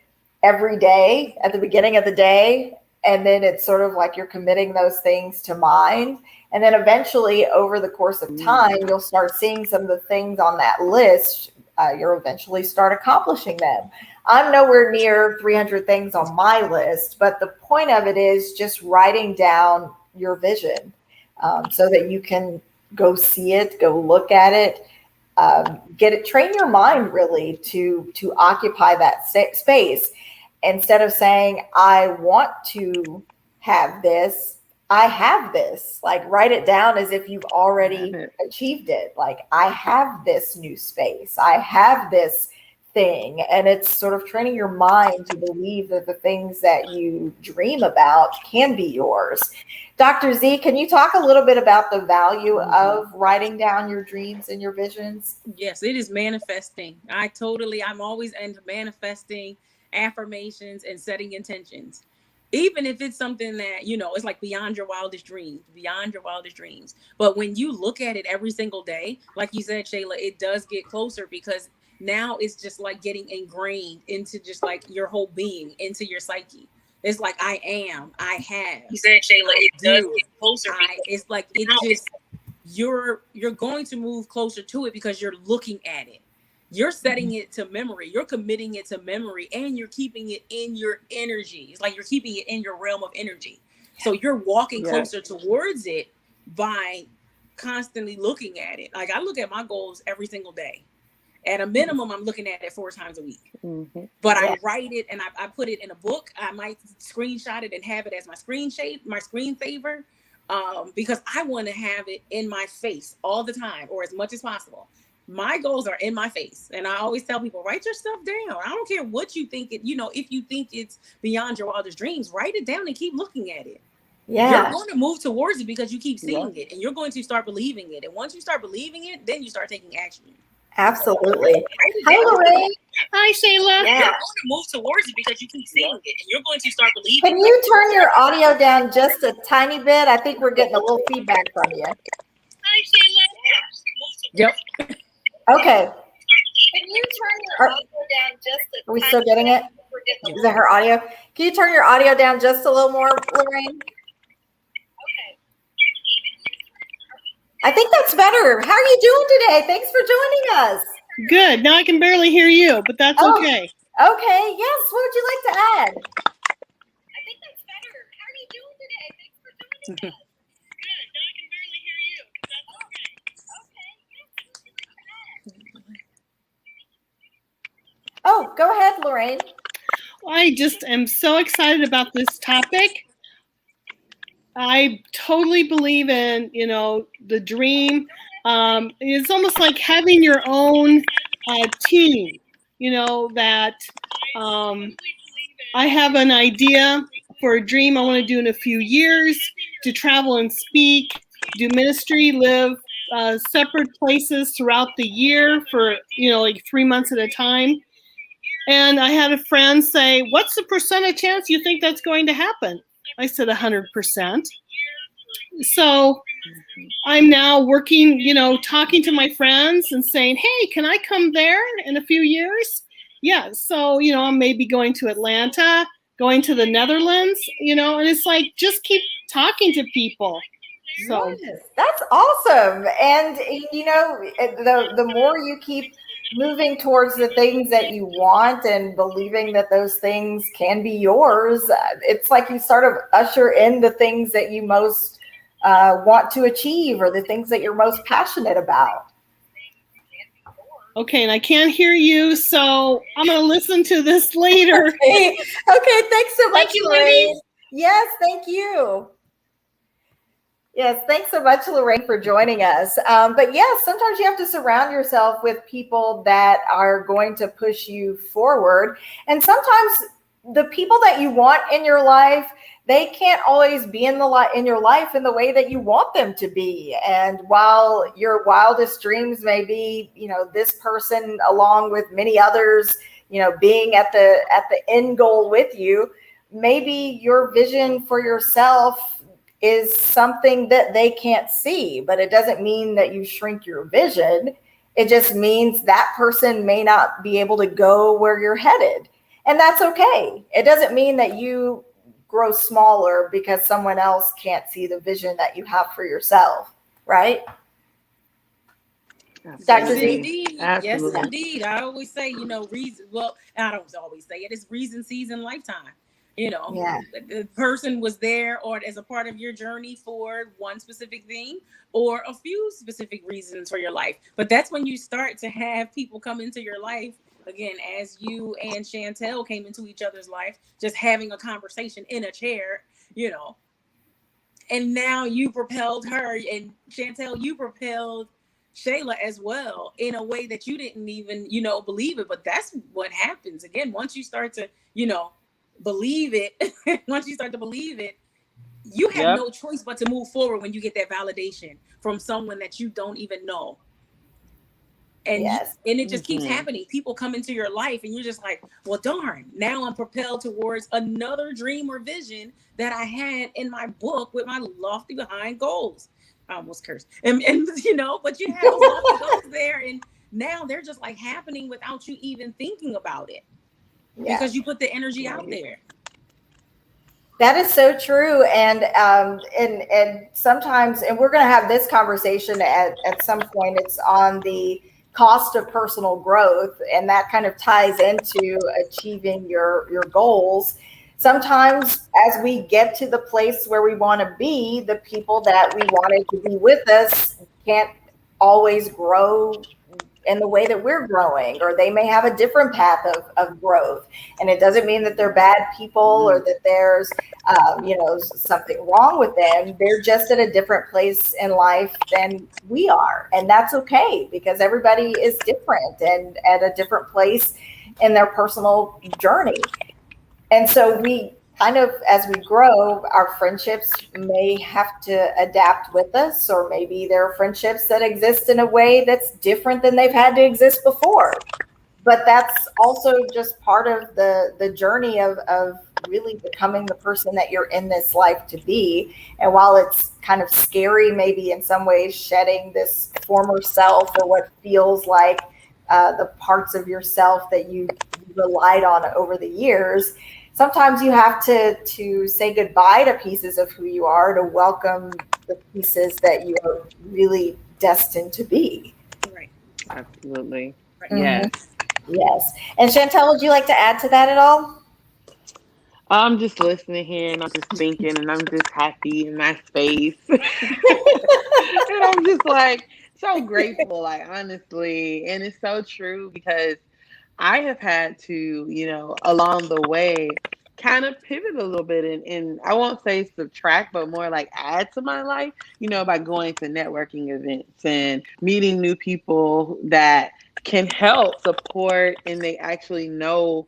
every day at the beginning of the day. And then it's sort of like you're committing those things to mind. And then eventually over the course of time, you'll start seeing some of the things on that list. You'll eventually start accomplishing them. I'm nowhere near 300 things on my list, but the point of it is just writing down your vision so that you can go see it, go look at it, train your mind really to occupy that space. Instead of saying, I want to have this, I have this. Like, write it down as if you've already achieved it. Like, I have this new space. I have this thing. And it's sort of training your mind to believe that the things that you dream about can be yours. Dr. Z, can you talk a little bit about the value of writing down your dreams and your visions? Yes, it is manifesting. I'm always into manifesting, affirmations, and setting intentions. Even if it's something that, you know, it's like beyond your wildest dreams. But when you look at it every single day, like you said, Shayla, it does get closer, because now it's just like getting ingrained into just like your whole being, into your psyche. It's like, I have. You said, Shayla, it does get closer. It's like, it just, you're going to move closer to it because you're looking at it. You're setting it to memory. You're committing it to memory, and you're keeping it in your energy. It's like you're keeping it in your realm of energy. So you're walking closer towards it by constantly looking at it. Like, I look at my goals every single day. At a minimum, I'm looking at it 4 times a week. But I write it and I put it in a book. I might screenshot it and have it as my screensaver, because I want to have it in my face all the time, or as much as possible. My goals are in my face. And I always tell people, write your stuff down. I don't care what you think it, you know, if you think it's beyond your wildest dreams, write it down and keep looking at it. You're going to move towards it because you keep seeing it, and you're going to start believing it. And once you start believing it, then you start taking action. Absolutely. Hi, Lorraine. Hi, Shayla. You're going to move towards it because you keep seeing it, and you're going to start believing it. Can you turn your audio down just a tiny bit? I think we're getting a little feedback from you. Hi, Shayla. Yep. Okay. Can you turn your audio down just a Are we still getting it? Is that her audio? Can you turn your audio down just a little more, Lorraine? Okay. I think that's better. How are you doing today? Thanks for joining us. Good. Now I can barely hear you, but that's okay. Okay. Yes. What would you like to add? I think that's better. How are you doing today? Thanks for joining us. Good. Now I can barely hear you, but that's okay. Okay. Oh, go ahead, Lorraine. I just am so excited about this topic. I totally believe in, you know, the dream. It's almost like having your own team, you know, that I have an idea for a dream I want to do in a few years, to travel and speak, do ministry, live separate places throughout the year for, you know, like 3 months at a time. And I had a friend say, what's the percentage chance you think that's going to happen? I said 100%. So I'm now working, you know, talking to my friends and saying, hey, can I come there in a few years? Yeah. So, you know, I'm maybe going to Atlanta, going to the Netherlands, you know, and it's like, just keep talking to people. So yes, that's awesome. And, you know, the more you keep moving towards the things that you want and believing that those things can be yours, it's like you sort of usher in the things that you most want to achieve, or the things that you're most passionate about. Okay, and I can't hear you, so I'm going to listen to this later. Okay, thanks so much, Lorraine. Yes, thank you. Yes, thanks so much, Lorraine, for joining us. But yes, sometimes you have to surround yourself with people that are going to push you forward. And sometimes the people that you want in your life, they can't always be in your life in the way that you want them to be. And while your wildest dreams may be, this person along with many others, being at the end goal with you, maybe your vision for yourself is something that they can't see, but it doesn't mean that you shrink your vision. It just means that person may not be able to go where you're headed. And that's okay. It doesn't mean that you grow smaller because someone else can't see the vision that you have for yourself, right? Dr. Z? Yes, indeed. I always say, reason. Well, I don't always say it. It's reason, season, lifetime. The person was there or as a part of your journey for one specific thing or a few specific reasons for your life. But that's when you start to have people come into your life, again, as you and Chantail came into each other's life, just having a conversation in a chair, and now you propelled her, and Chantail, you propelled Shayla as well in a way that you didn't even, believe it. But that's what happens. Again, once you start to, believe it, once you start to believe it, you have no choice but to move forward when you get that validation from someone that you don't even know. And and it just keeps happening. People come into your life and you're just like, well, darn, now I'm propelled towards another dream or vision that I had in my book with my lofty behind goals. I almost cursed. And but you have those lofty goals there, and now they're just like happening without you even thinking about it. Because you put the energy out there. That is so true. And sometimes, and we're going to have this conversation at some point, it's on the cost of personal growth. And that kind of ties into achieving your goals. Sometimes as we get to the place where we want to be, the people that we wanted to be with us can't always grow in the way that we're growing, or they may have a different path of growth. And it doesn't mean that they're bad people or that there's, something wrong with them. They're just at a different place in life than we are. And that's okay, because everybody is different and at a different place in their personal journey. And so we kind of, as we grow, our friendships may have to adapt with us, or maybe there are friendships that exist in a way that's different than they've had to exist before. But that's also just part of the journey of really becoming the person that you're in this life to be. And while it's kind of scary, maybe in some ways, shedding this former self or what feels like the parts of yourself that you relied on over the years, sometimes you have to say goodbye to pieces of who you are to welcome the pieces that you are really destined to be. Right. Absolutely. Right. Yes. Yes. And Chantail, would you like to add to that at all? I'm just listening here and I'm just thinking and I'm just happy in my space. And I'm just like so grateful, like honestly. And it's so true because I have had to, along the way, kind of pivot a little bit and I won't say subtract, but more like add to my life, by going to networking events and meeting new people that can help support and they actually know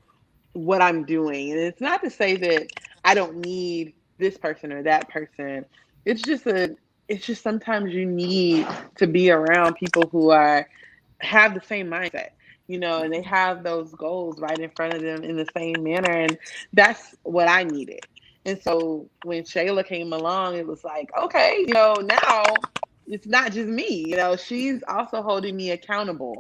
what I'm doing. And it's not to say that I don't need this person or that person. It's just sometimes you need to be around people who have the same mindset, and they have those goals right in front of them in the same manner. And that's what I needed. And so when Shayla came along, it was like, okay, now it's not just me, she's also holding me accountable.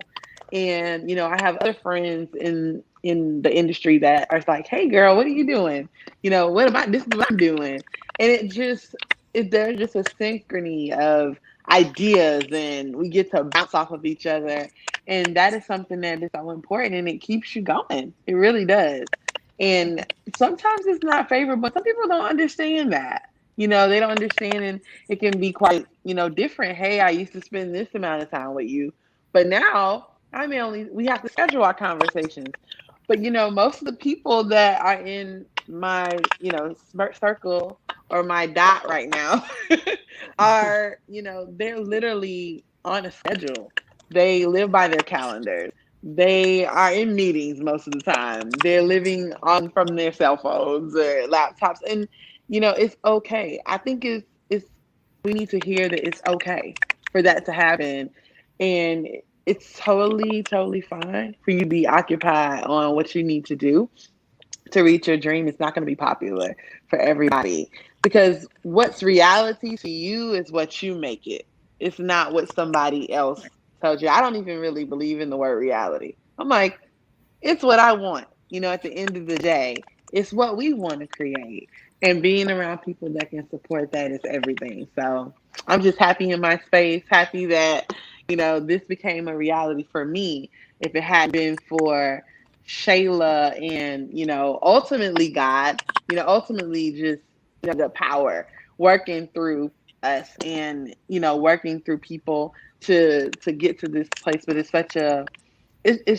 And, I have other friends in the industry that are like, hey girl, what are you doing? This is what I'm doing. And there's just a synchrony of ideas and we get to bounce off of each other. And that is something that is so important and it keeps you going. It really does. And sometimes it's not favorable. Some people don't understand that. They don't understand and it can be quite, different. Hey, I used to spend this amount of time with you, but now we have to schedule our conversations. But, most of the people that are in my, circle or my dot right now are, they're literally on a schedule. They live by their calendars. They are in meetings most of the time. They're living on from their cell phones or laptops. And, it's okay. I think we need to hear that it's okay for that to happen. And it's totally, totally fine for you to be occupied on what you need to do to reach your dream. It's not going to be popular for everybody, because what's reality to you is what you make it. It's not what somebody else tells you. I don't even really believe in the word reality. I'm like, it's what I want. At the end of the day, it's what we want to create. And being around people that can support that is everything. So I'm just happy in my space, happy that, this became a reality for me. If it had been for Shayla and, ultimately God, ultimately just the power working through us and, working through people to get to this place. But it's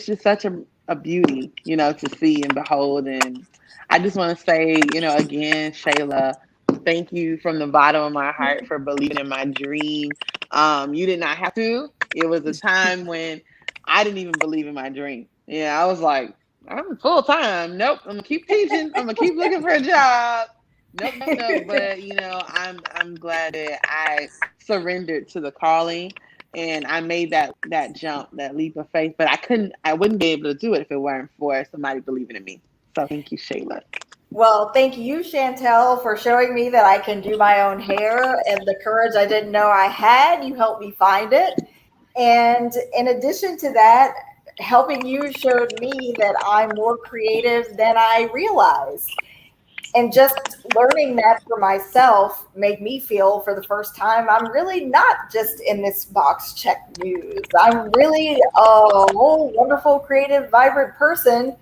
just such a beauty, to see and behold. And I just want to say, again, Shayla, thank you from the bottom of my heart for believing in my dream. You did not have to. It was a time when I didn't even believe in my dream. Yeah, I was like, I'm full time. Nope, I'm gonna keep teaching. I'm gonna keep looking for a job. Nope, nope, nope. But I'm glad that I surrendered to the calling. And I made that jump, that leap of faith, but I wouldn't be able to do it if it weren't for somebody believing in me. So thank you, Shayla. Well, thank you, Chantail, for showing me that I can do my own hair and the courage I didn't know I had. You helped me find it. And in addition to that, helping you showed me that I'm more creative than I realized. And just learning that for myself made me feel for the first time I'm really not just in this box check news. I'm really a whole wonderful, creative, vibrant person.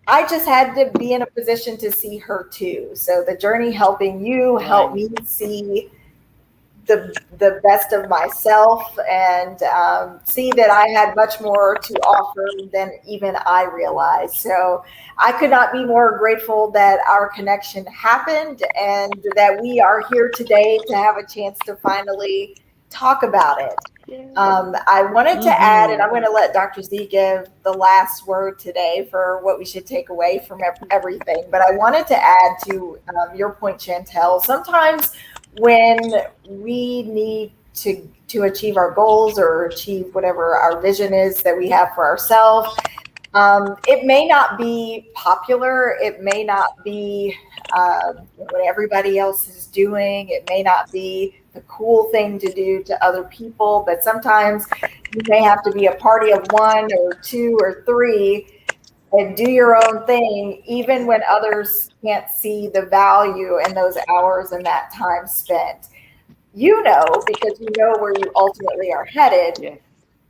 I just had to be in a position to see her too. So the journey helping you helped me see the best of myself and see that I had much more to offer than even I realized. So I could not be more grateful that our connection happened and that we are here today to have a chance to finally talk about it. I wanted to add, and I'm going to let Dr. Z give the last word today for what we should take away from everything. But I wanted to add to your point, Chantail. Sometimes when we need to achieve our goals or achieve whatever our vision is that we have for ourselves, it may not be popular. It may not be what everybody else is doing. It may not be the cool thing to do to other people, but sometimes you may have to be a party of one or two or three and do your own thing, even when others can't see the value in those hours and that time spent. Because you know where you ultimately are headed. Yes.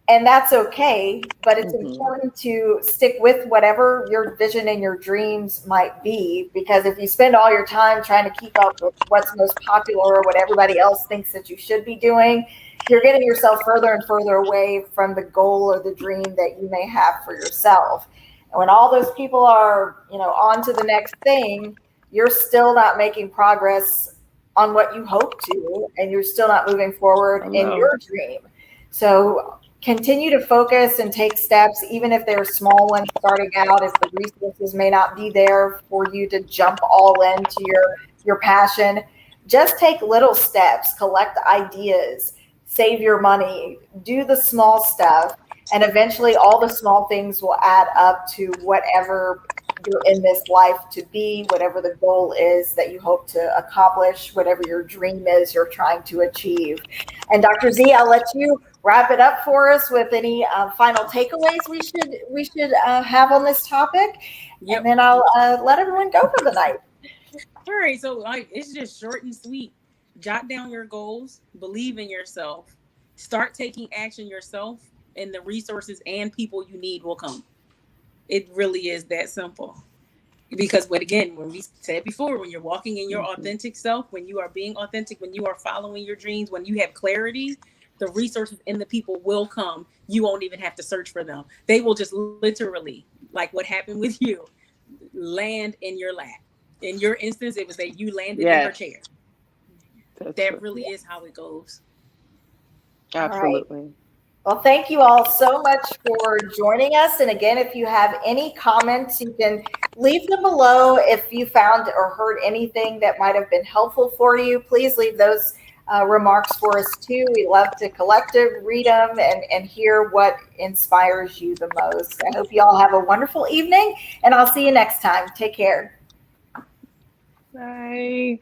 And that's okay, but it's important to stick with whatever your vision and your dreams might be, because if you spend all your time trying to keep up with what's most popular or what everybody else thinks that you should be doing, you're getting yourself further and further away from the goal or the dream that you may have for yourself. And when all those people are, on to the next thing, you're still not making progress on what you hope to, and you're still not moving forward in your dream. So continue to focus and take steps, even if they're small ones starting out, if the resources may not be there for you to jump all into your passion. Just take little steps, collect ideas, save your money, do the small stuff, and eventually all the small things will add up to whatever you're in this life to be, whatever the goal is that you hope to accomplish, whatever your dream is you're trying to achieve. And Dr. Z, I'll let you wrap it up for us with any final takeaways we should have on this topic. Yep. And then I'll let everyone go for the night. All right, so it's just short and sweet. Jot down your goals, believe in yourself, start taking action yourself, and the resources and people you need will come. It really is that simple. Because when we said before, when you're walking in your authentic self, when you are being authentic, when you are following your dreams, when you have clarity, the resources and the people will come. You won't even have to search for them. They will just literally, like what happened with you, land in your lap. In your instance, it was that you landed in her chair. that really is how it goes. Absolutely. Right. Well, thank you all so much for joining us. And again, if you have any comments, you can leave them below. If you found or heard anything that might have been helpful for you, please leave those remarks for us too. We love to read them and hear what inspires you the most. I hope you all have a wonderful evening, and I'll see you next time. Take care. Bye.